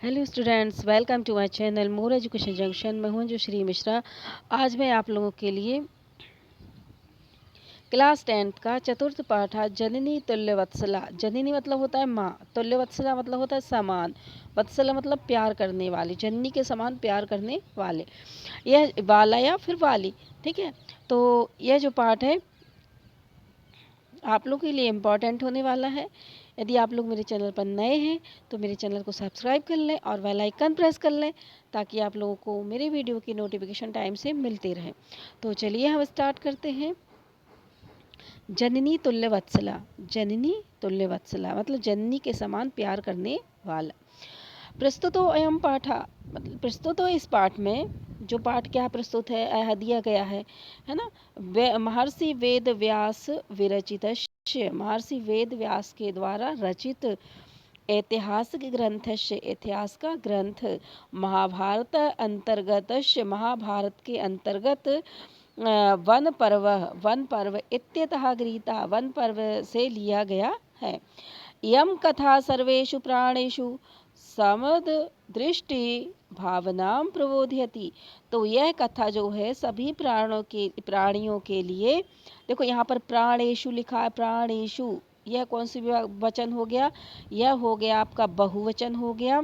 Hello students, welcome to my channel more education junction. मैं हूं जो श्री मिश्रा। आज मैं आप लोगों के लिए क्लास 10th का चतुर्थ पाठ है जननी तुल्यवत्सला। जननी मतलब होता है माँ, तुल्यवत्सला मतलब होता है समान, वत्सला मतलब प्यार करने वाली, जननी के समान प्यार करने वाले, यह बाला या फिर वाली। ठीक है, तो यह जो पाठ है आप लोगों के लिए इम्पॉर्टेंट होने वाला है। यदि आप लोग मेरे चैनल पर नए हैं तो मेरे चैनल को सब्सक्राइब कर लें और बेल आइकन प्रेस कर लें ताकि आप लोगों को मेरे वीडियो की नोटिफिकेशन टाइम से मिलती रहे। तो चलिए हम स्टार्ट करते हैं। जननी तुल्य वत्सला। जननी तुल्य वत्सला मतलब जननी के समान प्यार करने वाला। प्रस्तुतो अयम पाठा मतलब प्रस्तुत हो इस पाठ में जो पाठ क्या प्रस्तुत है दिया गया है ना। महर्षि वेद व्यास विरचित, महर्षि वेद व्यास के द्वारा रचित ऐतिहासिक ग्रंथस्य, इतिहास का ग्रंथ, महाभारत अंतर्गत, महाभारत के अंतर्गत वन पर्व इत्यतः गृहीता, वन पर्व से लिया गया है। यम कथा सर्वेषु प्राणेषु समद दृष्टि भावनाम प्रबोधयति। तो यह कथा जो है सभी प्राणियों के लिए, देखो यहाँ पर प्राणेषु लिखा है, प्राणेषु, यह कौन सी वचन हो गया? यह हो गया आपका बहुवचन हो गया।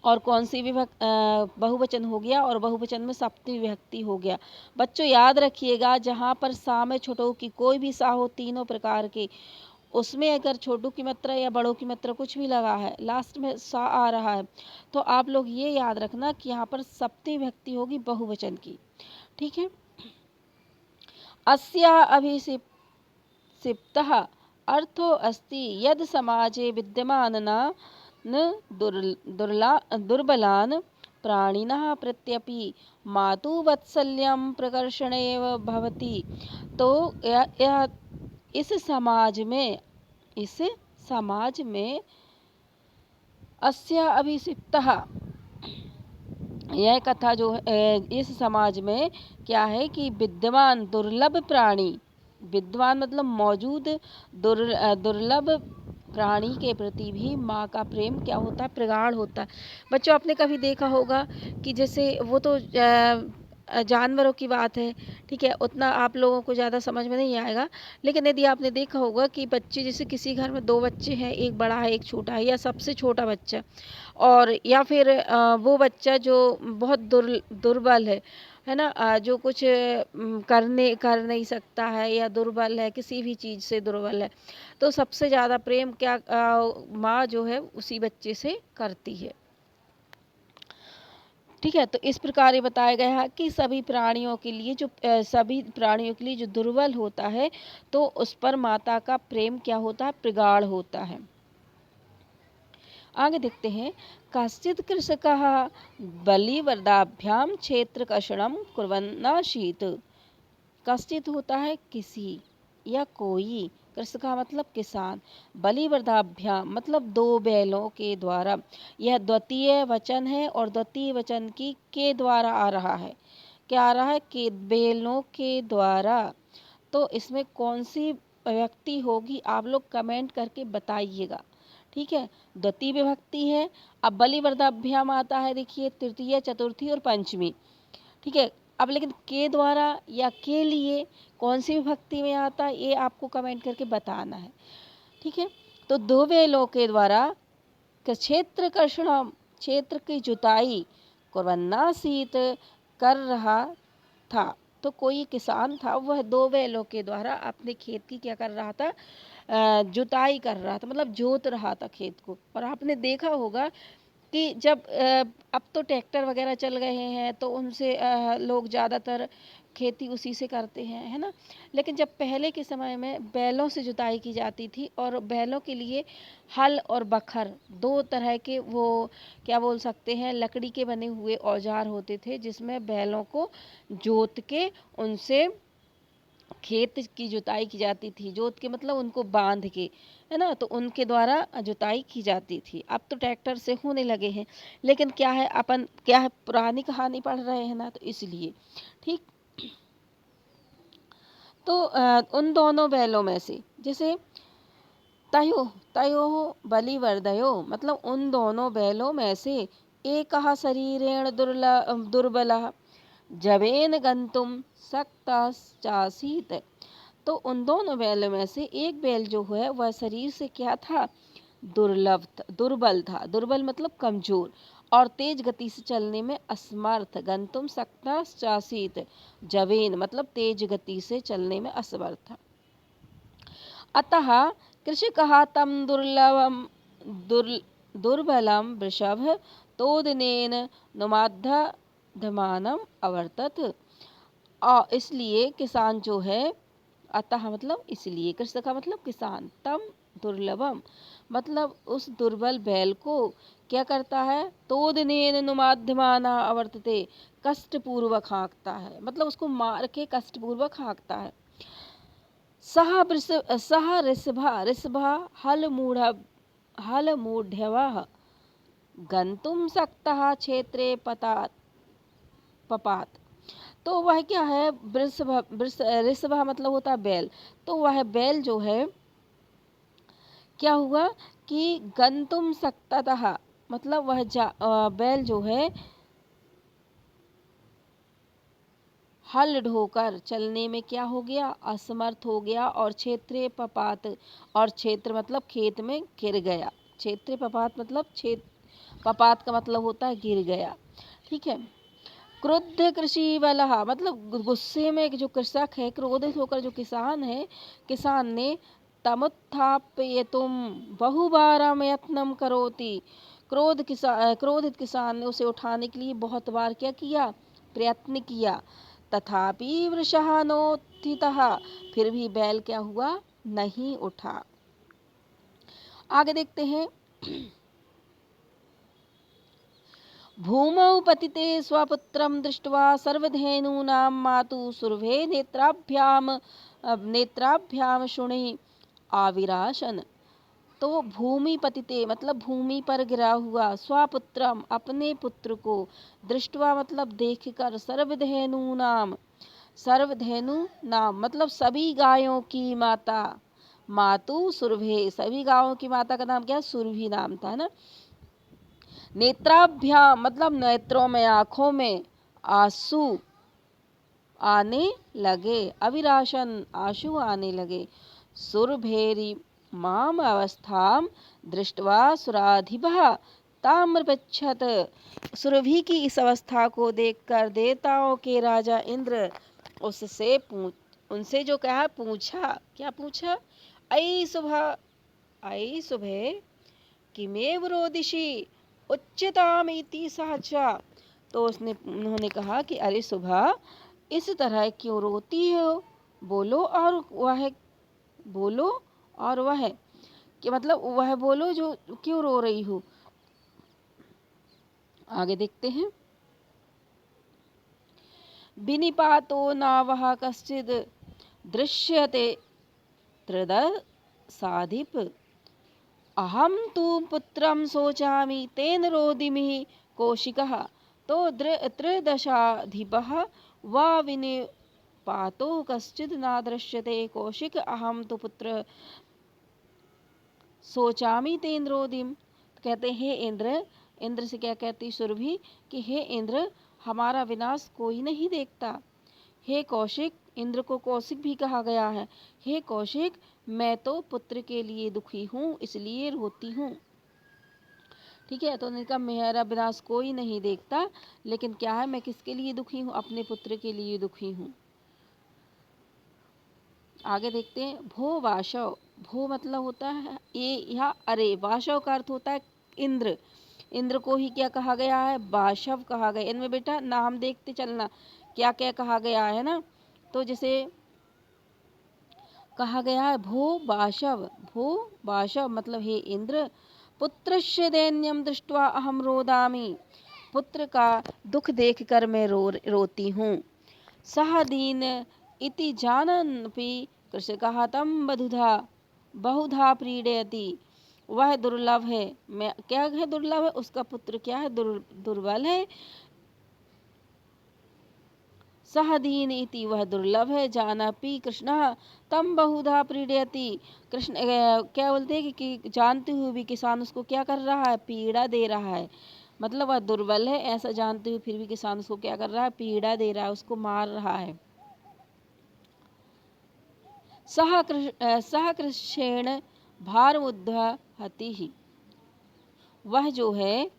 और कौन सी बहुवचन हो गया, और बहुवचन में सप्तमी विभक्ति हो गया। बच्चों याद रखिएगा, जहाँ पर सा में छोटों की कोई भी सा हो, तीनों प्रकार के, उसमें अगर छोटों की मात्रा या बड़ों की मात्रा कुछ भी लगा है, लास्ट में सा आ रहा है, तो आप लोग ये याद रखना कि यहाँ पर सप्तमी विभक्ति होगी बहुवचन की। ठीक है। अस्या अभिसिप्तः अर्थो अस्ति यद समाजे विद्यमानना दुर्बलान प्राणिनः प्रत्यपि मातुवत्सल्यं प्रकर्षणेव भवति। तो यह इस समाज में अस्या अभिषिप्तः, यह कथा जो इस समाज में क्या है कि विद्यमान दुर्लभ प्राणी, विद्वान मतलब मौजूद, दुर्लभ प्राणी के प्रति भी माँ का प्रेम क्या होता है? प्रगाढ़ होता है। बच्चों आपने कभी देखा होगा कि जैसे वो तो जानवरों की बात है, ठीक है, उतना आप लोगों को ज़्यादा समझ में नहीं आएगा, लेकिन यदि आपने देखा होगा कि बच्चे, जैसे किसी घर में दो बच्चे हैं, एक बड़ा है एक छोटा है, या सबसे छोटा बच्चा, और या फिर वो बच्चा जो बहुत दुर्बल है ना, जो कुछ कर नहीं सकता है या दुर्बल है, किसी भी चीज़ से दुर्बल है, तो सबसे ज़्यादा प्रेम क्या माँ जो है उसी बच्चे से करती है। ठीक है, तो इस प्रकार ये बताया गया है कि सभी प्राणियों के लिए जो दुर्बल होता है, तो उस पर माता का प्रेम क्या होता है? प्रगाढ़ होता है। आगे देखते हैं। कश्चित् कृषकः बलिवर्दाभ्याम क्षेत्रकर्षणं कुर्वन्नासीत्। कश्चित् होता है किसी या कोई, कृषक मतलब किसान, बलिवर्दाभ्याम मतलब दो बैलों के द्वारा, यह द्वितीय वचन है और द्वितीय वचन की के द्वारा आ रहा है। क्या आ रहा है? के बैलों के द्वारा। तो इसमें कौन सी व्यक्ति होगी आप लोग कमेंट करके बताइएगा। ठीक है, द्वितीय विभक्ति है। अब बलिवर्दाभ्याम आता है, देखिए तृतीय, चतुर्थी और पंचमी। ठीक है, अब लेकिन के द्वारा या के लिए कौन सी विभक्ति में आता है, ये आपको कमेंट करके बताना है। ठीक है, तो दो बैलों के द्वारा क्षेत्र कर्षण, क्षेत्र की जुताई, कुर्वन्नासीत कर रहा था। तो कोई किसान था, वह दो बैलों के द्वारा अपने खेत की क्या कर रहा था? जुताई कर रहा था, मतलब जोत रहा था खेत को। और आपने देखा होगा कि जब अब तो ट्रैक्टर वगैरह चल गए हैं, तो उनसे लोग ज़्यादातर खेती उसी से करते हैं, है ना। लेकिन जब पहले के समय में बैलों से जुताई की जाती थी, और बैलों के लिए हल और बखर, दो तरह के वो क्या बोल सकते हैं, लकड़ी के बने हुए औजार होते थे, जिसमें बैलों को जोत के उनसे खेत की जुताई की जाती थी। जोत के मतलब उनको बांध के, है ना, तो उनके द्वारा जुताई की जाती थी। अब तो ट्रैक्टर से होने लगे हैं, लेकिन क्या है, अपन क्या है, पुरानी कहानी पढ़ रहे हैं ना, तो इसलिए। ठीक, तो उन दोनों बैलों में से, जैसे तयो तयो बलिवर्दयो मतलब उन दोनों बैलों में से एकः शरीरेण दुर्बलः जवेन गंतुम सक्तश्चासीत। तो उन दोनों बैलों में से एक बैल जो है वह शरीर से क्या था, दुर्बल था। दुर्बल मतलब कमजोर, और तेज गति से चलने में असमर्थ। गंतुम सक्तश्चासीत, जवेन मतलब तेज गति से चलने में असमर्थ। अतः कृषिकः तं दुर्बलं वृषभ तोदनेन नुमाध्यमानम् अवर्तत। और इसलिए किसान जो है, अतः मतलब इसलिए, कृषक मतलब किसान, तम दुर्लभम मतलब उस दुर्बल बैल को क्या करता है, तोदनेन नुमाध्यमाना अवर्तते कष्ट पूर्वक हाँकता है, मतलब उसको मार के कष्ट पूर्वक हाँकता है। सह ऋषभा हलमूढ्यवः गंतुम सक्तः क्षेत्रे पपात। तो वह क्या है, ऋषभ मतलब होता है बैल। तो वह बैल जो है क्या हुआ कि गंतुम सक्तः मतलब वह बैल जो है हल ढोकर चलने में क्या हो गया, असमर्थ हो गया। और क्षेत्रे पपात, और क्षेत्र मतलब खेत में गिर गया। क्षेत्रे पपात मतलब पपात का मतलब होता है गिर गया। ठीक है। क्रुद्ध कृषि वलहा मतलब गुस्से में जो कृषक है, क्रोधित होकर जो किसान है, किसान ने तमुत्थापयितुम बहुवारं यत्नं करोति। क्रोधित किसान ने उसे उठाने के लिए बहुत बार क्या किया, प्रयत्न किया। तथापि वृषः नोत्थितः, फिर भी बैल क्या हुआ, नहीं उठा। आगे देखते हैं। भूमौ पतिते स्वपुत्रं दृष्ट्वा सर्वधेनूनां मातुः सुरभे नेत्राभ्याम शुनि आविराशन। तो भूमि पतिते मतलब भूमि पर गिरा हुआ, स्वपुत्रम अपने पुत्र को, दृष्टवा मतलब देखकर, सर्वधेनु नाम मतलब सभी गायों की माता, मातु सुरभे सभी गायों की माता का नाम क्या, सुरभि नाम था ना। नेत्राभ्याम मतलब नेत्रों में, आंखों में आंसू आने लगे, अविराशन आंसू आने लगे। सुरभेरी माम अवस्थाम दृष्ट्वा सुराधिपः ताम्रपृच्छत। सुरभि की इस अवस्था को देखकर देवताओं के राजा इंद्र उनसे जो कहा, पूछा, क्या पूछा, अयि सुभे किमेव रोदिषि उच्यतामिति सहचा। तो उन्होंने कहा कि अरे सुबह, इस तरह क्यों रोती हो, बोलो और वह कि मतलब वह बोलो जो क्यों रो रही हो। आगे देखते हैं। विनिपातो नावः कश्चिद् दृश्यते त्रिदशाधिप अहम तु पुत्रम शोचामि तेन रोदिमि कौशिकः। तो त्रयोदशाधिपः वा विनिपातो कश्चित् न दृश्यते कौशिक अहम तु पुत्र शोचामि तेन रोदिम। कहते हैं इंद्र से क्या कहती सुरभि कि हे इंद्र, हमारा विनाश कोई नहीं देखता। हे कौशिक, इंद्र को कौशिक भी कहा गया है। हे कौशिक, मैं तो पुत्र के लिए दुखी हूँ, इसलिए रोती हूँ। ठीक है। तो उन्होंने कहा मेरा विनाश कोई नहीं देखता, लेकिन क्या है, मैं किसके लिए दुखी हूँ, अपने पुत्र के लिए दुखी हूँ। आगे देखते हैं। भो वाशव, भो मतलब होता है ये, यहाँ अरे, वाशव का अर्थ होता है इंद्र। इंद्र को ही क्या कहा गया है, वाशव कहा गया। इनमें बेटा नाम देखते चलना क्या क्या कहा गया है ना। तो जैसे कहा गया है भो वाशव मतलब हे इंद्र, पुत्रस्य दैन्यम दृष्ट्वा अहम रोदामि, पुत्र का दुख देखकर मैं रोती हूँ। सह दीन इति जानन्नपि कृषकः तं बहुधा पीडयति। वह दुर्लभ है, मैं क्या है, दुर्लभ है, उसका पुत्र क्या है, दुर्बल है। सह दीन इति वह दुर्लभ है, जानापि कृष्ण तम बहुधा प्रीडयति। कृष्ण क्या बोलते हैं कि जानते हुए भी किसान उसको क्या कर रहा है, पीड़ा दे रहा है। मतलब वह दुर्बल है ऐसा जानते हुए फिर भी किसान उसको क्या कर रहा है, पीड़ा दे रहा है, उसको मार रहा है। सह कृष्णेन भारमुद्धहति ही, वह जो है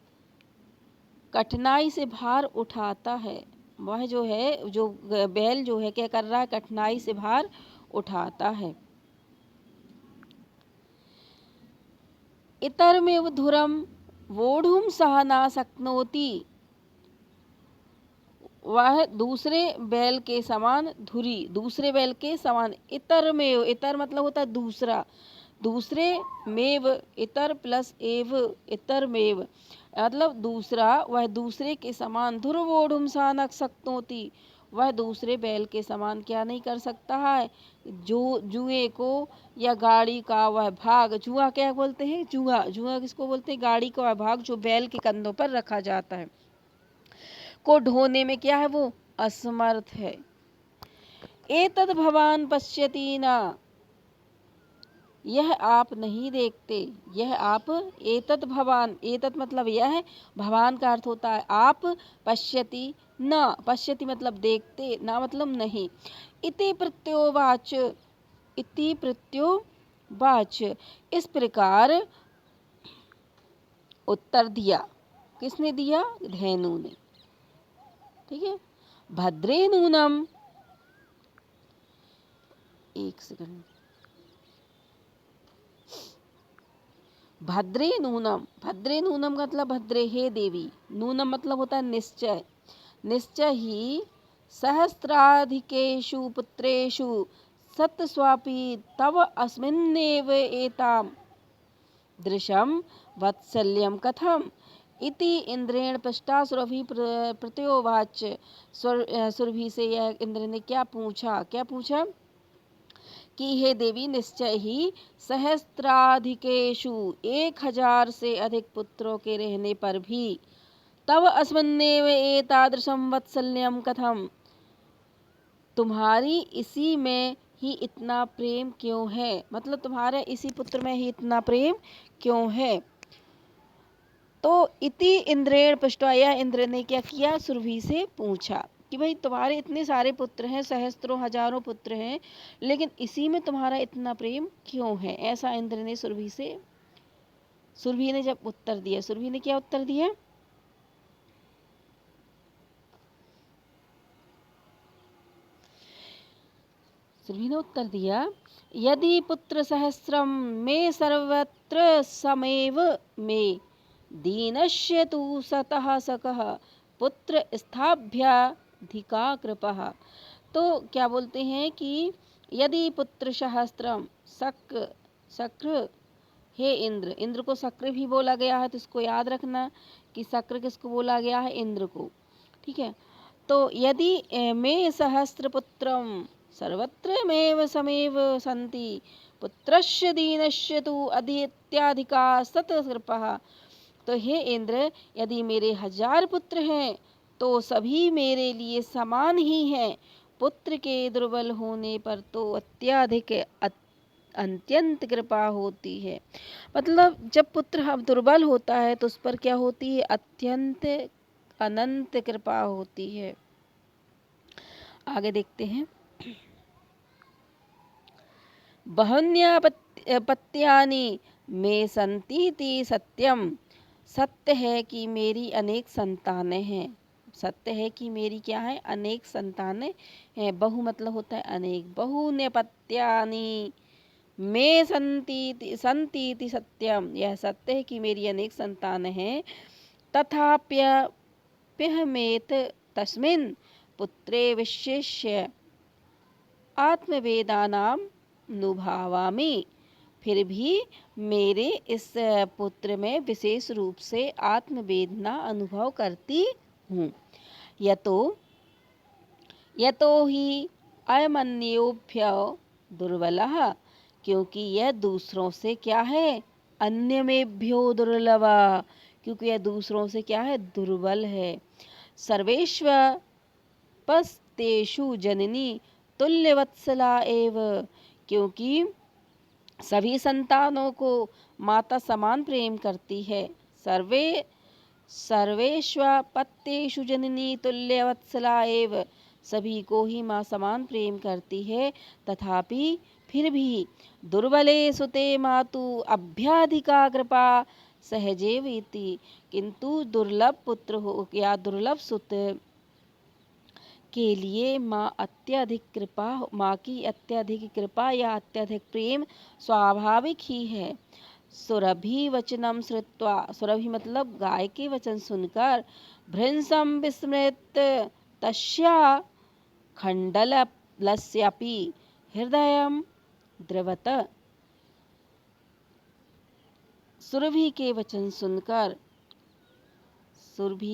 कठिनाई से भार उठाता है। वह जो है, जो बैल जो है क्या कर रहा है, कठिनाई से भार उठाता है। इतरमेव धुरम वोढ़ुम सह ना शक्नोति, वह दूसरे बैल के समान धुरी, दूसरे बैल के समान। इतर में, इतर मतलब होता है दूसरा, दूसरे मेव, इतर प्लस एव, इतर मेव मतलब दूसरा, वह दूसरे के समान। ध्रुवोढ़ुम सानक शक्नोति, वह दूसरे बैल के समान क्या नहीं कर सकता है, जो जुए को या गाड़ी का वह भाग, जुआ क्या बोलते हैं, जुआ, जुआ किसको बोलते हैं, गाड़ी का वह भाग जो बैल के कंधों पर रखा जाता है, को ढोने में क्या है, वो असमर्थ है। एतद भवान पश्यति ना, यह आप नहीं देखते, यह आप, एतद भवान, एतद मतलब यह है, भवान का अर्थ होता है आप, पश्यति न, पश्यति मतलब देखते, ना मतलब नहीं। इति प्रत्योवाच, इति प्रत्योवाच, इस प्रकार उत्तर दिया। किसने दिया, धेनु ने। ठीक है, भद्रे नूनम, एक सेकंड, भद्रे नूनम, भद्रे नूनम का मतलब भद्रे हे देवी, नूनम मतलब होता है निश्चय, निश्चय ही सहस्राधिकेषु पुत्रेषु सत्स्वापि तव अस्मिन्नेव एताम दृशम वत्सल्यम कथम इति इंद्रेण पृष्टा सुरभि प्रत्योवाच। सुरभि से यह इंद्र ने क्या पूछा, क्या पूछा कि हे देवी, निश्चय ही सहस्त्राधिकेषु 1000 से अधिक पुत्रों के रहने पर भी तव अस्मन्नेव एतादृशं वत्सल्यम कथम, तुम्हारी इसी में ही इतना प्रेम क्यों है, मतलब तुम्हारे इसी पुत्र में ही इतना प्रेम क्यों है। तो इति इंद्रेण पृष्ठा, यह इंद्र ने क्या किया, सुरभि से पूछा कि भाई तुम्हारे इतने सारे पुत्र हैं, सहस्त्रों हजारों पुत्र हैं, लेकिन इसी में तुम्हारा इतना प्रेम क्यों है, ऐसा इंद्र ने सुरभि से, सुरभि ने जब उत्तर दिया, सुरभि ने क्या उत्तर दिया, सुरभि ने उत्तर दिया, यदि पुत्र सहस्रम में सर्वत्र समेव में दीनस्य तु सतः सकः पुत्र स्थाभ्याधिका कृपः। तो क्या बोलते हैं कि यदि पुत्र सहस्त्रम, शक्र, शक्र, हे इंद्र, इंद्र को शक्र भी बोला गया है, तो इसको याद रखना कि शक्र किसको बोला गया है, इंद्र को। ठीक है, तो यदि मे सहस्त्र पुत्रम सर्वत्र मेव समेव सन्ति पुत्रस्य दीनस्य तु अदित्याधिका सतकृपः। तो हे इंद्र, यदि मेरे 1000 पुत्र हैं तो सभी मेरे लिए समान ही हैं, पुत्र के दुर्बल होने पर तो अत्याधिक अत्यंत कृपा होती है। मतलब जब पुत्र हम दुर्बल होता है तो उस पर क्या होती है, अत्यंत अनंत कृपा होती है। आगे देखते हैं, बहन्यापत्यानि में संतीति सत्यम, सत्य है कि मेरी अनेक संतानें हैं, सत्य है कि मेरी क्या है, अनेक संतानें हैं। बहु मतलब होता है अनेक, बहुन्यपत्यानि में संतीति सत्यम, यह सत्य है कि मेरी अनेक संतानें हैं। तथाप्यहमेत तस्मिन् पुत्रे विशिष्य आत्मवेदानाम नुभावामि, फिर भी मेरे इस पुत्र में विशेष रूप से आत्मवेदना अनुभव करती हूँ। यतो ही अयमन्योभ्य दुर्बलः, क्योंकि यह दूसरों से क्या है, अन्यमेभ्यो दुर्लभा, क्योंकि यह दूसरों से क्या है, दुर्बल है। सर्वेश्वर अपत्येषु जननी तुल्यवत्सला एव, क्योंकि सभी संतानों को माता समान प्रेम करती है। सर्वेष्वपत्येषु जननी तुल्यवत्सला एव, सभी को ही माँ समान प्रेम करती है। तथापि फिर भी दुर्बले सुते मातु अभ्याधिका कृपा सहजेव इति, किंतु दुर्लभ पुत्र हो या दुर्लभ सुत के लिए माँ की अत्यधिक कृपा या अत्यधिक प्रेम स्वाभाविक ही है। सुरभि वचनम श्रुत्वा, सुरभि मतलब गाय के वचन सुनकर, भृंसम विस्मृत तस्या खंडलस्यापि हृदयम द्रवत, सुरभि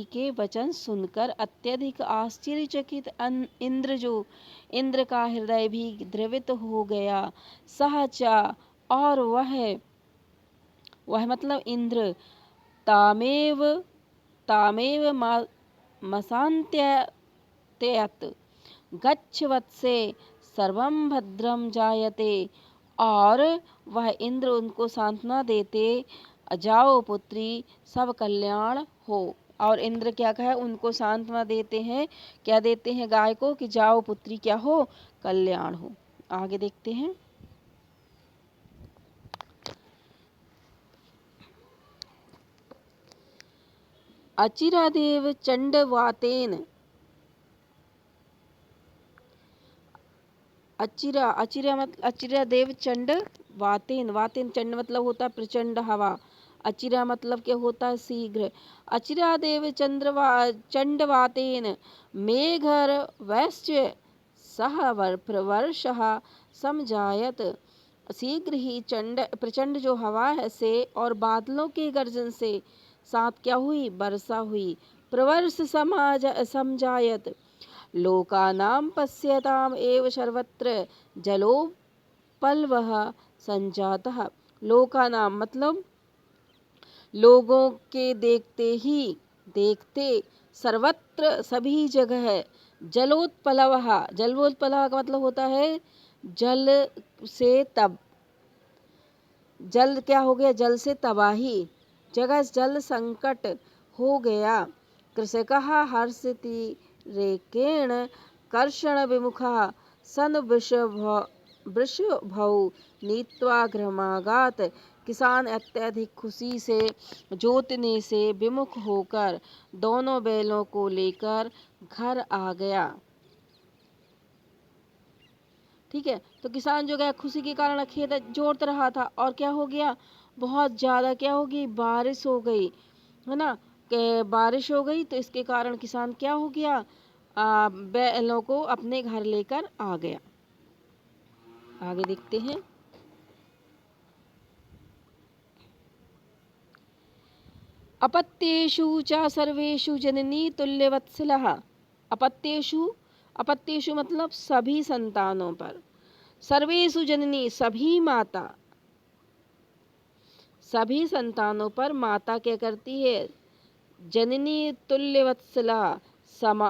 के वचन सुनकर अत्यधिक आश्चर्यचकित इंद्र का हृदय भी द्रवित हो गया। सहचा, और वह मतलब इंद्र, तामेव मसान्त्ययत् गच्छ वत्से सर्वं भद्रम जायते, और वह इंद्र उनको सांत्वना देते, जाओ पुत्री सब कल्याण हो। और इंद्र क्या कहे, उनको सांत्वना देते हैं, क्या देते हैं गाय को, कि जाओ पुत्री क्या हो, कल्याण हो। आगे देखते हैं। अचिरादेव चंडवातेन, अचिरादेव चंड वातेन, चंड मतलब होता है प्रचंड हवा, अचिरा मतलब क्या होता है शीघ्र। अचिरादेव चंडवातेन मेघर वैश्य सह वर्षः समजायत, शीघ्र ही प्रचंड जो हवा है से और बादलों के गर्जन से साथ क्या हुई, वर्षा हुई। प्रवर्ष समजायत, लोकानां पश्यताम एव सर्वत्र जलोपल्वः संजातः, लोकानाम मतलब लोगों के देखते सर्वत्र सभी जगह, जलोत्पलवः, जलोत्पलवः का मतलब होता है जल से जल क्या हो गया, जल से तबाही, जगह जल संकट हो गया। कृषकः हर्षति रेकेण कर्षण विमुखः सन वृषभौ नीत्वा गृहमागात, किसान अत्यधिक खुशी से जोतने से विमुख होकर दोनों बैलों को लेकर घर आ गया। ठीक है, तो किसान जो गया खुशी के कारण खेत जोत रहा था, और क्या हो गया, बहुत ज्यादा क्या होगी, बारिश हो गई, है ना, कि बारिश हो गई, तो इसके कारण किसान क्या हो गया, बैलों को अपने घर लेकर आ गया। आगे देखते हैं। अपत्येषु च सर्वेषु जननी तुल्यवत्सलः, अपत्येषु मतलब सभी संतानों पर, सर्वेषु जननी सभी माता, सभी संतानों पर माता क्या करती है, जननी तुल्यवत्सला,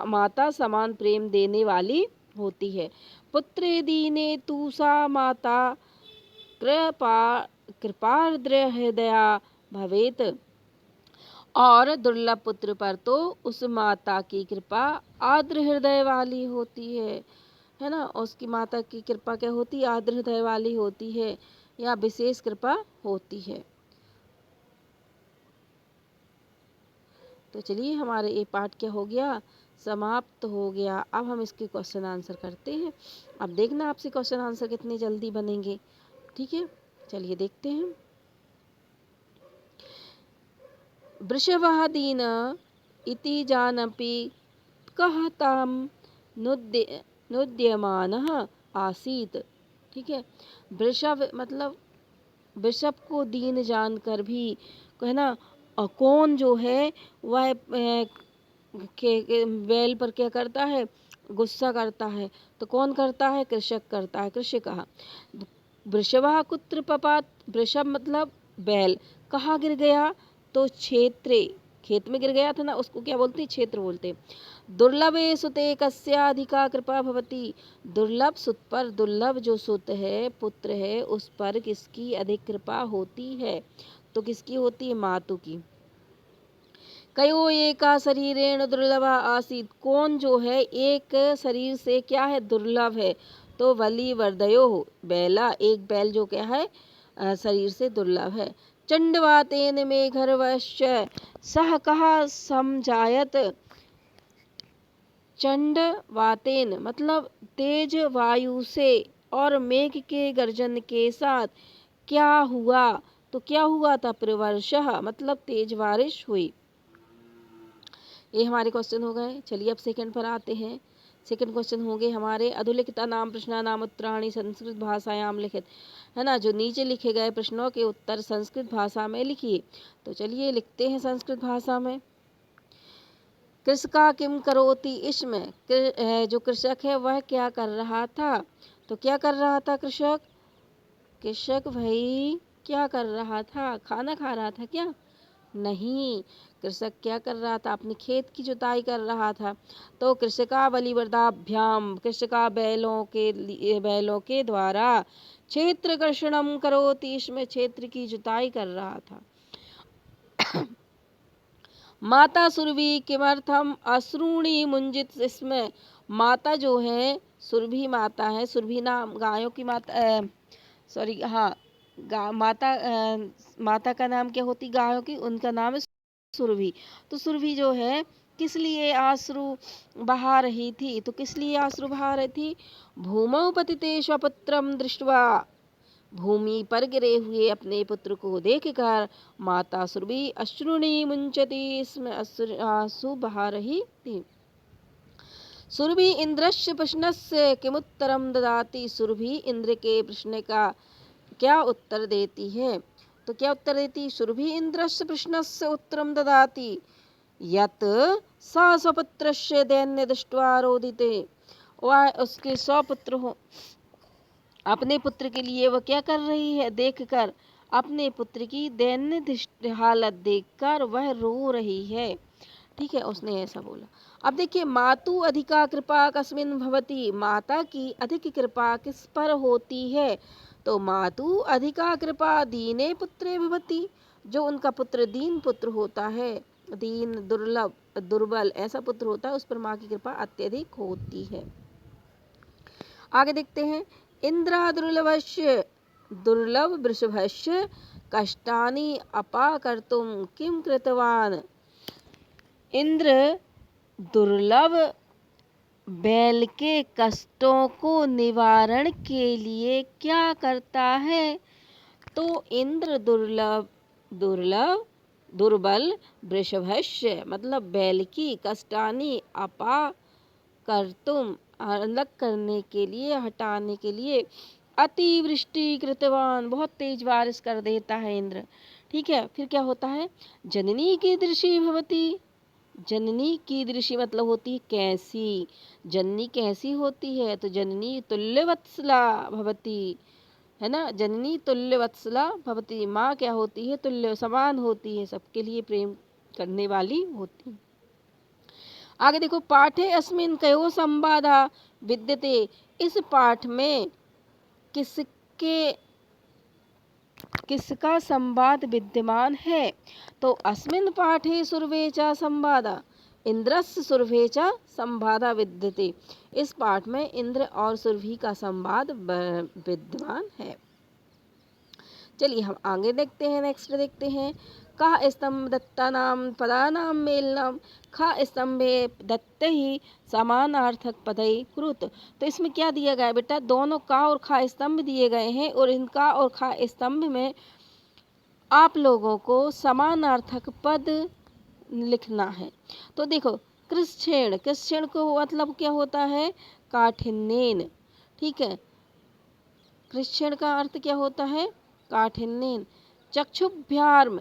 माता समान प्रेम देने वाली होती है। पुत्रे दीने तू सा माता कृपार्द्र हृदया भवेत, और दुर्लभ पुत्र पर तो उस माता की कृपा आर्द्र हृदय वाली होती है ना, उसकी माता की कृपा क्या होती है, आर्द्र हृदय वाली होती है, या विशेष कृपा होती है। तो चलिए हमारे ये पाठ क्या हो गया, समाप्त हो गया। अब हम इसके क्वेश्चन आंसर करते हैं। अब देखना आपसे क्वेश्चन आंसर कितनी जल्दी बनेंगे। ठीक है, चलिए देखते हैं। वृषभः दीन इति जानपि कः तां नुद्यमानः आसीत्। ठीक है, वृषभ मतलब वृषभ को दीन जानकर भी, है ना, कौन जो है वह बैल पर क्या करता है, गुस्सा करता है, तो कौन करता है, कृषक करता है। कृषकः वृषभः कुत्र पपात, वृषभ मतलब बैल कहाँ गिर गया, तो क्षेत्रे, खेत में गिर गया था ना, उसको क्या बोलते, क्षेत्र बोलते। दुर्लभे सुते कस्याधिका कृपा भवती, दुर्लभ सुत पर, दुर्लभ जो सुत है, पुत्र है, उस पर किसकी अधिक कृपा होती है, तो किसकी होती है, मातु की। कयो एका शरीरेण दुर्लभा आसीत, कौन जो है एक शरीर से क्या है, दुर्लभ है, तो बलिवर्दयो बैला, एक बैल जो क्या है शरीर से दुर्लभ है। चंडवातेन में घरवश्य सह कहा समझायत, चंड वातेन मतलब तेज वायु से और मेघ के गर्जन के साथ क्या हुआ, तो क्या हुआ था, प्रवर्षः मतलब तेज बारिश हुई। ये हमारे क्वेश्चन हो गए। चलिए अब सेकंड पर आते हैं। सेकंड क्वेश्चन होंगे हमारे, अधोलिखिता नाम प्रश्ना नाम उत्तराणि संस्कृत भाषायाम लिखित, है ना, जो नीचे लिखे गए प्रश्नों के उत्तर संस्कृत भाषा में लिखिए। तो चलिए लिखते हैं संस्कृत भाषा में। कृषका किम करोति, इसमें जो कृषक है वह क्या कर रहा था, तो क्या कर रहा था कृषक, कृषक भाई क्या कर रहा था, खाना खा रहा था क्या, नहीं, कृषक क्या कर रहा था, अपने खेत की जुताई कर रहा था। तो कृषका बलिवर्दाभ्याम, कृषका बैलों के द्वारा क्षेत्र कर्षणम करोति, इसमें क्षेत्र की जुताई कर रहा था। माता सुरभि किमर्थम अश्रूणी मुंजित, इसमें माता जो है सुरभि माता है, सुरभि नाम गायों की माता, सॉरी हाँ माता का नाम क्या होती गायों की, उनका नाम है सुरभि। तो सुरभि जो है किस लिए आश्रु बहा रही थी, तो किस लिए आश्रु बहा रही थी, भूमौ पतिते स्वपुत्रम दृष्ट्वा, भूमि पर गिरे हुए अपने पुत्र को देखकर माता सुरभि अश्रुणी मुंचती, इसमें आंसू बहा रही थी। सुरभि इंद्रस्य प्रश्नस्य किमुत्तरम ददाति, सुरभि इंद्र के प्रश्न का क्या उत्तर देती है, तो क्या उत्तर देती, सुरभि इंद्रस्य प्रश्नस्य उत्तरम ददाति यत् सा स्वपुत्रस्य दैन्य दृष्ट्वा रोदिते, वह उसके स्वपुत्र हो, अपने पुत्र के लिए वह क्या कर रही है, देखकर अपने पुत्र की दैन्य हालत देखकर वह रो रही है। ठीक है, उसने ऐसा बोला। अब देखिए, मातु अधिका कृपा कस्मिन भवती, माता की अधिक कृपा किस पर होती है, तो मातु अधिका कृपा दीने पुत्रे भवती, जो उनका पुत्र दीन पुत्र होता है, दीन दुर्लभ दुर्बल ऐसा पुत्र होता है, उस पर माँ की कृपा अत्यधिक होती है। आगे देखते हैं, इंद्रा दुर्लभस्य दुर्लभ वृषभस्य कष्टानि अपाकर्तुम किम कृतवान, इंद्र दुर्लभ बैल के कष्टों को निवारण के लिए क्या करता है, तो इंद्र दुर्लभ दुर्बल वृषभस्य मतलब बैल की कष्टानि अपा कर्तुम अलग करने के लिए, हटाने के लिए, अतिवृष्टि कृतवान बहुत तेज बारिश कर देता है इंद्र। ठीक है, फिर क्या होता है, जननी की दृष्टि भवती, जननी की दृष्टि मतलब होती है कैसी, जननी कैसी होती है, तो जननी तुल्यवत्सला भवती, है ना, जननी तुल्यवत्सला भवती, माँ क्या होती है, तुल्य समान होती है, सबके लिए प्रेम करने वाली होती है। आगे देखो, पाठे अस्मिन कयो संवादा विद्यते, इस पाठ में किसका संवाद विद्यमान है, तो अस्मिन पाठे सुरभेचा संवादा, इंद्रस्य सुरभेचा संवादा विद्यते, इस पाठ में इंद्र और सुरभि का संवाद विद्यमान है। चलिए हम आगे देखते हैं, नेक्स्ट देखते हैं, का स्तंभ दत्तानाम पदानाम मेलनम, खा स्तंभे दत्ते ही समानार्थक पदई कृत, तो इसमें क्या दिया गया है बेटा, दोनों का और खा स्तंभ दिए गए हैं, और इनका और खा स्तंभ में आप लोगों को समानार्थक पद लिखना है। तो देखो, कृच्छेण, कृच्छेण को मतलब क्या होता है, काठिन्येन। ठीक है, कृच्छेण का अर्थ क्या होता है, काठिन्येन। चक्षुभ्यार्म,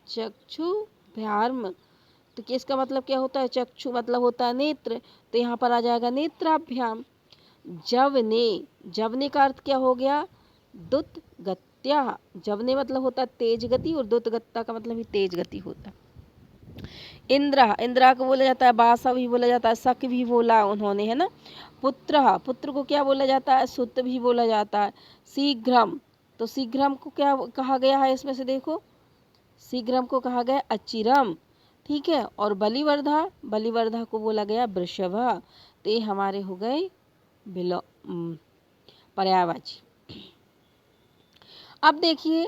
चक्षुभ्यार्म, तो इसका मतलब क्या होता है, चक्षु मतलब होता है नेत्र, तो यहाँ पर आ जाएगा नेत्राभ्याम। जवने, जवने का अर्थ क्या हो गया, दुत गत्या, जवने मतलब होता है तेज गति, और द्रुतगत्या का मतलब ही तेज गति होता है। इंद्र, इंद्रा को बोला जाता है बासा भी बोला जाता है, शक भी बोला उन्होंने, है ना। पुत्र, पुत्र को क्या बोला जाता है, सुत भी बोला जाता है। शीघ्रम, तो शीघ्रम को क्या कहा गया है इसमें से देखो, शीघ्रम को कहा गया अचिरम, ठीक है। और बलिवर्धा, बलिवर्धा को बोला गया वृषभ। तो ये हमारे हो गए पर्यायवाची। अब देखिए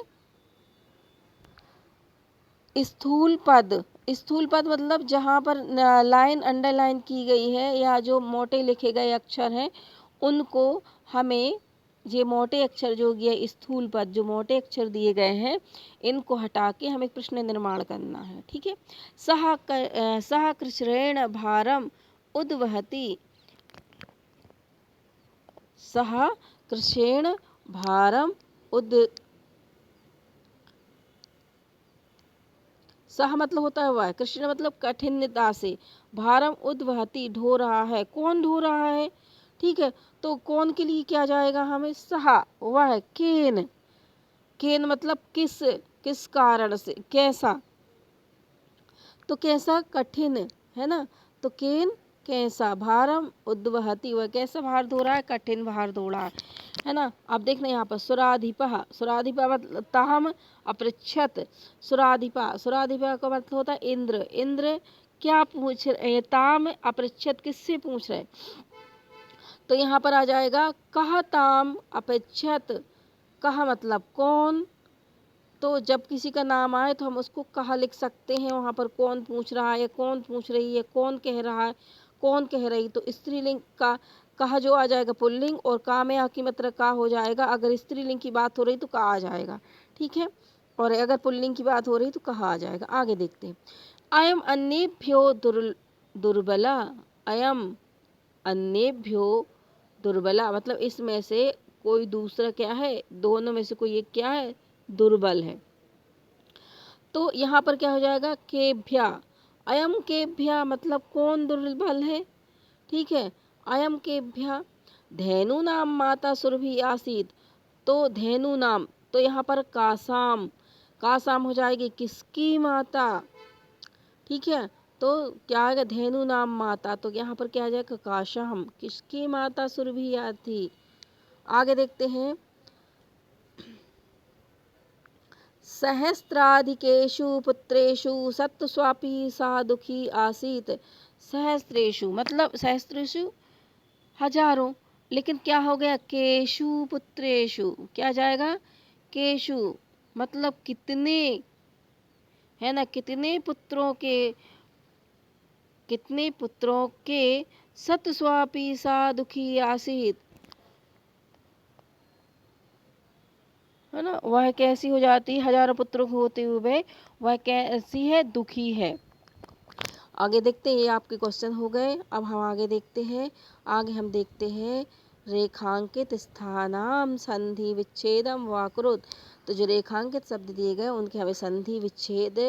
स्थूल पद, स्थूल पद मतलब जहाँ पर लाइन अंडरलाइन की गई है या जो मोटे लिखे गए अक्षर हैं उनको हमें, ये मोटे अक्षर जो ये स्थूल पद जो मोटे अक्षर दिए गए हैं इनको हटा के हमें प्रश्न निर्माण करना है, ठीक है। सह कृष्णेन भारम उद्वहति, सह कृष्णेन भारम सह मतलब होता है वह, कृष्ण मतलब कठिनता से, भारम उद्वहति ढो रहा है, कौन ढो रहा है, ठीक है। तो कौन के लिए क्या जाएगा हमें, सहा वह, केन, केन मतलब किस, किस कारण से, कैसा, तो कैसा कठिन, है ना। तो केन कैसा, भारम उद्वहति वह कैसा भार धो रहा है, कठिन भार धो रहा है ना। अब देखना यहाँ पर सुराधिपः, सुराधिपः मतलब ताम अपृच्छत, सुराधिपा, सुराधिपा का मतलब होता है इंद्र, इंद्र क्या पूछ रहे, ताम अपृच्छत किससे पूछ रहे, तो यहाँ पर आ जाएगा कह ताम अपृच्छत, कह मतलब कौन, तो जब किसी का नाम आए तो हम उसको कहा लिख सकते हैं, वहाँ पर कौन पूछ रहा है, कौन पूछ रही है, कौन कह रहा है, कौन कह रही, तो स्त्रीलिंग का कहा जो आ जाएगा पुल्लिंग, और का में आ की मात्रा का हो जाएगा, अगर स्त्रीलिंग की बात हो रही तो का आ जाएगा, ठीक है। और अगर पुल्लिंग की बात हो रही तो कहा आ जाएगा। आगे देखते हैं, अयम अन्येभ्यो दुर्बला, अयम अन्येभ्यो दुर्बला मतलब इसमें से कोई दूसरा क्या है, दोनों में से कोई एक क्या है, दुर्बल है। तो यहाँ पर क्या हो जाएगा, केभ्या, अयम केभ्या मतलब कौन दुर्बल है, ठीक है। अयम केभ्या धेनु नाम माता सुरभि आसीत, तो धेनु नाम, तो यहाँ पर कासाम, कासाम हो जाएगी किसकी माता, ठीक है। तो क्या आएगा, धेनु नाम माता, तो यहाँ पर क्या आ जाएगा, काशाम किसकी माता सुरभि थी। आगे देखते हैं, सहस्राधिकेषु पुत्रेषु सत्स्वापी सा दुखी आसीत, सहस्रेषु मतलब सहस्रेषु हजारों, लेकिन क्या हो गया, केशु पुत्रेषु क्या जाएगा, केशु मतलब कितने, है ना, कितने पुत्रों के, कितने पुत्रों के सत्स्वापी सा दुखी आसीत, है ना, वह कैसी हो जाती है, हजारों पुत्रों को होते हुए वह कैसी है, दुखी है। आगे देखते हैं, ये आपके क्वेश्चन हो गए। अब हम आगे देखते हैं, आगे हम देखते हैं रेखांकित स्थानाम संधि विच्छेदम वाकुरुत, तो जो रेखांकित शब्द दिए गए उनके हमें संधि विच्छेद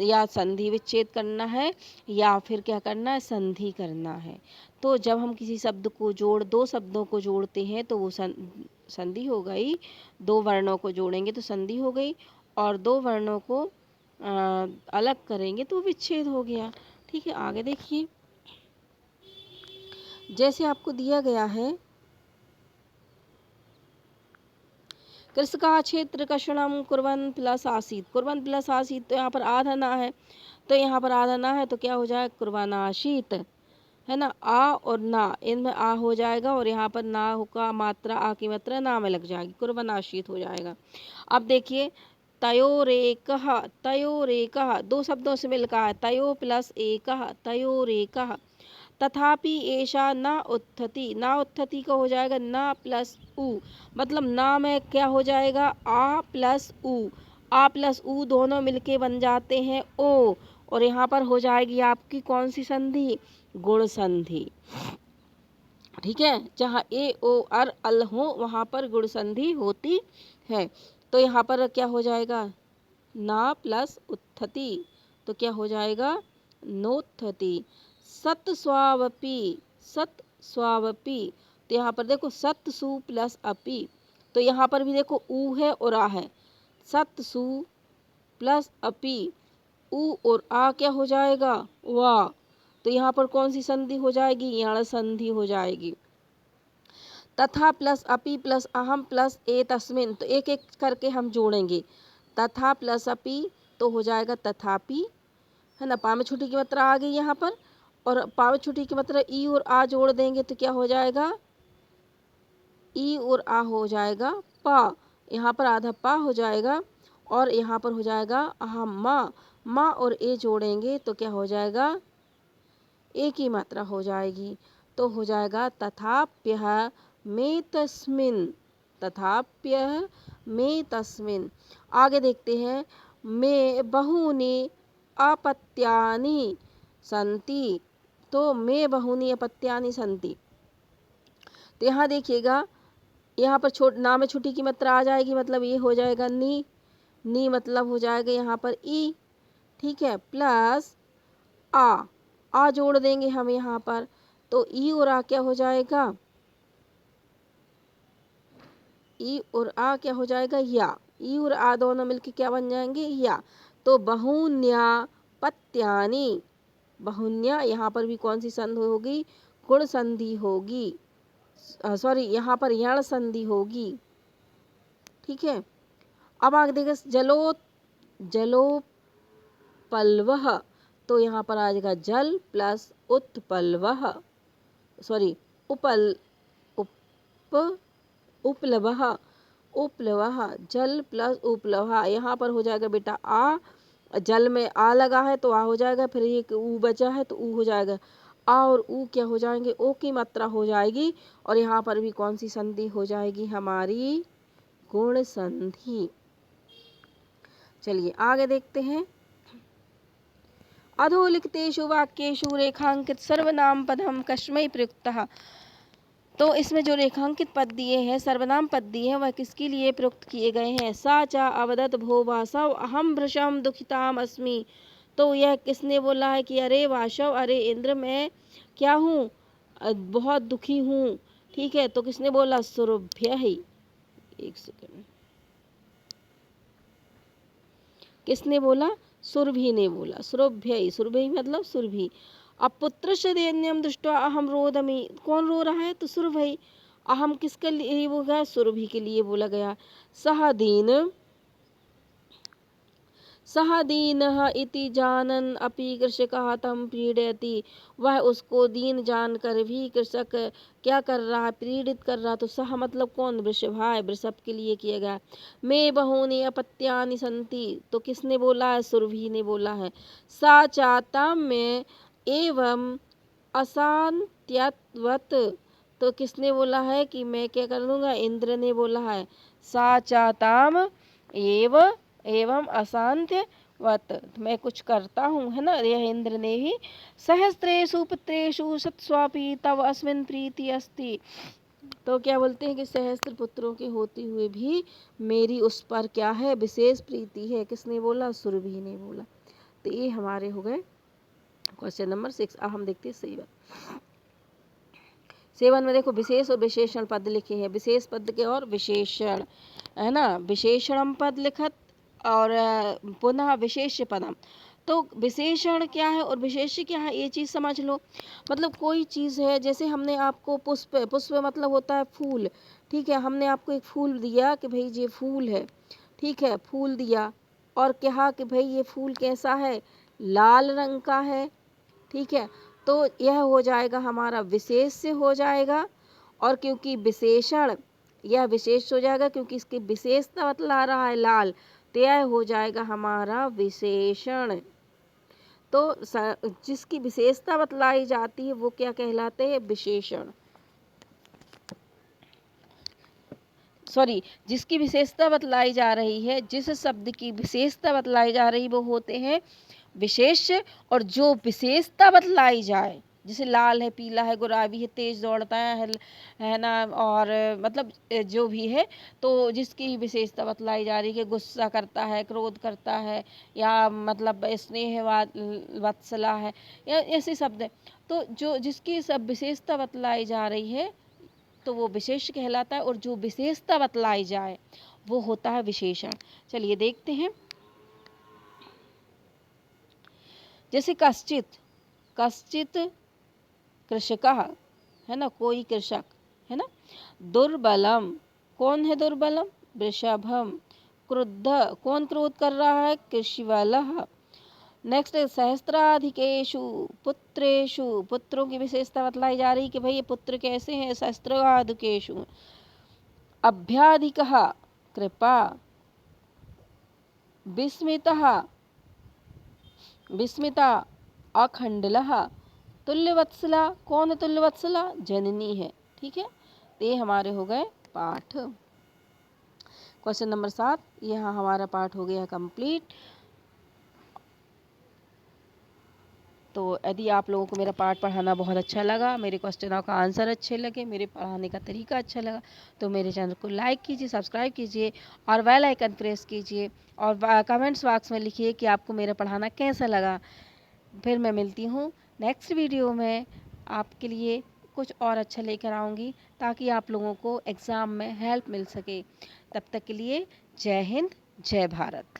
या संधि विच्छेद करना है या फिर क्या करना है, संधि करना है। तो जब हम किसी शब्द को दो शब्दों को जोड़ते हैं तो वो संधि हो गई, दो वर्णों को जोड़ेंगे तो संधि हो गई, और दो वर्णों को अलग करेंगे तो विच्छेद हो गया, ठीक है। आगे देखिए, जैसे आपको दिया गया है, कृषका क्षेत्र कषणम कुर्वन् प्लस आसीत, कुर्वन् प्लस आसीत, तो यहाँ पर आधा ना है, तो यहाँ पर आधा ना है तो क्या हो जाएगा, कुर्वानाशीत, है ना। आ और ना, इनमें आ हो जाएगा और यहाँ पर ना का मात्रा, आ की मात्रा ना में लग जाएगी, कुर्वनाशीत हो जाएगा। अब देखिए, तयोरेकः, तयोरेकः दो शब्दों से मिलकर है, तयो प्लस एकः, तयोरेकः, तथापि ऐसा ना उत्थति, ना उत्थति का हो जाएगा ना प्लस उ, मतलब ना में क्या हो जाएगा, आ प्लस उ, आ प्लस उ दोनों मिलके बन जाते हैं ओ, और यहाँ पर हो जाएगी आपकी कौन सी संधि, गुण संधि, ठीक है। जहाँ ए ओ अर अल हो वहाँ पर गुण संधि होती है। तो यहाँ पर क्या हो जाएगा, ना प्लस उत्थति, तो क्या हो जाएगा, नोत्थति। सत स्वावपी, सत स्वावपी, तो यहाँ पर देखो सत सु प्लस अपी, तो यहाँ पर भी देखो ऊ है और आ है, सत सु प्लस अपी, ऊ और आ क्या हो जाएगा, वाह। तो यहाँ पर कौन सी संधि हो जाएगी, यण संधि हो जाएगी। तथा प्लस अपि प्लस अहम प्लस ए तस्मिन, तो एक एक करके हम जोड़ेंगे। तथा प्लस अपि तो हो जाएगा तथापि, है ना, पा में छुट्टी की मात्रा आ गई यहाँ पर, और पा में छुट्टी की मात्रा ई और आ जोड़ देंगे तो क्या हो जाएगा, ई और आ हो जाएगा पा, यहाँ पर आधा पा हो जाएगा, और यहाँ पर हो जाएगा अहम माँ और ए जोड़ेंगे तो क्या हो जाएगा, ए की मात्रा हो जाएगी, तो हो जाएगा तथाप्यः में तस्मिन, तथाप्यः में तस्मिन। आगे देखते हैं, में बहूनि अपत्यानि सन्ति, तो में बहूनि अपत्यानि सन्ति, तो यहाँ देखिएगा, यहाँ पर ना में छुट्टी की मात्रा आ जाएगी, मतलब ये हो जाएगा नी मतलब हो जाएगा यहाँ पर ई, ठीक है, प्लस आ जोड़ देंगे हम यहाँ पर, तो ई और आ क्या हो जाएगा, ई और आ क्या हो जाएगा, या, ई और आ दोनों मिलके क्या बन जाएंगे, या। तो बहून्या पत्यानि, बहुन्या यहाँ पर भी कौन सी संधि होगी, गुण संधि होगी, सॉरी यहाँ पर यण संधि होगी, ठीक है। अब आगे देखिए, जलोपल्वः, तो यहाँ पर आ जाएगा जल प्लस उत्पल्वः, सॉरी उपलवः, जल प्लस उपलवः, यहाँ पर हो जाएगा बेटा आ, जल में आ लगा है तो आ हो जाएगा, फिर एक ऊ बचा है तो ऊ हो जाएगा, आ और ऊ क्या हो जाएंगे, ओ की मात्रा हो जाएगी, और यहाँ पर भी कौन सी संधि हो जाएगी हमारी, गुण संधि। चलिए आगे देखते हैं, अधोलिखितेषु वाक्येषु रेखांकित सर्वनाम पदम कस्मै प्रयुक्तः, तो इसमें जो रेखांकित पद दिए हैं, सर्वनाम पद दिए हैं, वह किसके लिए प्रयुक्त किए गए हैं। सा चा अवदत भो वासव अहम भृशम दुखिताम अस्मि, तो यह किसने बोला है कि अरे वासव, अरे इंद्र, मैं क्या हूँ, बहुत दुखी हूँ, ठीक है। तो किसने बोला, सुरभ्य ही, एक सेकंड, किसने बोला, सुरभि ने बोला, सुरभ्य, सुरभि मतलब सुरभि। अब पुत्रस्य दैन्यम दृष्ट्वा अहम रोदमी, कौन रो रहा है, तो सुरभि। अहम किसके लिए बोला गया, सुरभि के लिए बोला गया। सह दीनः इति जानन अपि कृषकः तं पीडयति, वह उसको दीन जानकर भी कृषक क्या कर रहा है, पीड़ित कर रहा। तो सह मतलब कौन, वृषभ है, वृषभ के लिए किया गया। में बहूनि अपत्यानि सन्ति, तो किसने बोला है, सुरभि ने बोला है। सा चाता में एवं अशांत्यवत, तो किसने बोला है कि मैं क्या कर लूँगा, इंद्र ने बोला है। सा चाताम एवं अशांत्यवत, मैं कुछ करता हूँ, है ना, यह इंद्र ने ही। सहस्रेषु पुत्रेषु सत्स्वापि तव अस्मिन् प्रीति अस्ति, तो क्या बोलते हैं कि सहस्त्र पुत्रों के होते हुए भी मेरी उस पर क्या है, विशेष प्रीति है। किसने बोला, सुरभि ने बोला। तो ये हमारे हो गए क्वेश्चन नंबर 6। अब हम देखते हैं 7 में देखो, विशेष और विशेषण पद लिखे हैं, विशेष पद के और विशेषण, है ना, विशेषणम पद लिखत और पुनः विशेष पदम। तो विशेषण क्या है और विशेष क्या है, ये चीज़ समझ लो। मतलब कोई चीज़ है, जैसे हमने आपको पुष्प मतलब होता है फूल, ठीक है, हमने आपको एक फूल दिया कि भाई ये फूल है, ठीक है, फूल दिया, और कहा कि भाई ये फूल कैसा है, लाल रंग का है, ठीक है, तो यह हो जाएगा हमारा विशेष से हो जाएगा। और क्योंकि विशेषण, यह विशेष हो जाएगा क्योंकि इसकी विशेषता बतला रहा है लाल, तो यह हो जाएगा हमारा विशेषण। तो जिसकी विशेषता बतलाई जाती है वो क्या कहलाते हैं, विशेषण। सॉरी, जिसकी विशेषता बतलाई जा रही है, जिस शब्द की विशेषता बतलाई जा रही, वो होते हैं विशेष। और जो विशेषता बतलाई जाए, जैसे लाल है, पीला है, गुलाबी है, तेज दौड़ता है ना, और मतलब जो भी है, तो जिसकी विशेषता बतलाई जा रही है, गुस्सा करता है, क्रोध करता है, या मतलब स्नेह वत्सला है, या ऐसे शब्द है, तो जो जिसकी सब विशेषता बतलाई जा रही है, तो वो विशेष्य कहलाता है, और जो विशेषता बतलाई जाए वो होता है विशेषण। चलिए देखते हैं। जैसे कश्चित, कश्चित कृषकः, है ना, कोई कृषक, है ना। दुर्बलम, कौन है दुर्बलम? वृषभम। क्रुद्ध, कौन क्रोध कर रहा है? कृषिवलः। नेक्स्ट है सहस्त्राधिकेषु पुत्रेषु, पुत्रों की विशेषता बतलाई जा रही कि भाई ये पुत्र कैसे हैं? सहस्त्राधिकेषु। अभ्याधिकः, कृपा। विस्मितः, विस्मिता। अखंडलः, तुल्यवत्सला, कौन है तुल्यवत्सला? जननी है, ठीक है। तो ये हमारे हो गए पाठ। क्वेश्चन नंबर 7, यहाँ हमारा पाठ हो गया कंप्लीट। तो यदि आप लोगों को मेरा पाठ पढ़ाना बहुत अच्छा लगा, मेरे क्वेश्चनों का आंसर अच्छे लगे, मेरे पढ़ाने का तरीका अच्छा लगा, तो मेरे चैनल को लाइक कीजिए, सब्सक्राइब कीजिए और बेल आइकन प्रेस कीजिए, और कमेंट्स बॉक्स में लिखिए कि आपको मेरा पढ़ाना कैसा लगा। फिर मैं मिलती हूँ नेक्स्ट वीडियो में, आपके लिए कुछ और अच्छा लेकर आऊँगी, ताकि आप लोगों को एग्ज़ाम में हेल्प मिल सके। तब तक के लिए जय हिंद, जय भारत।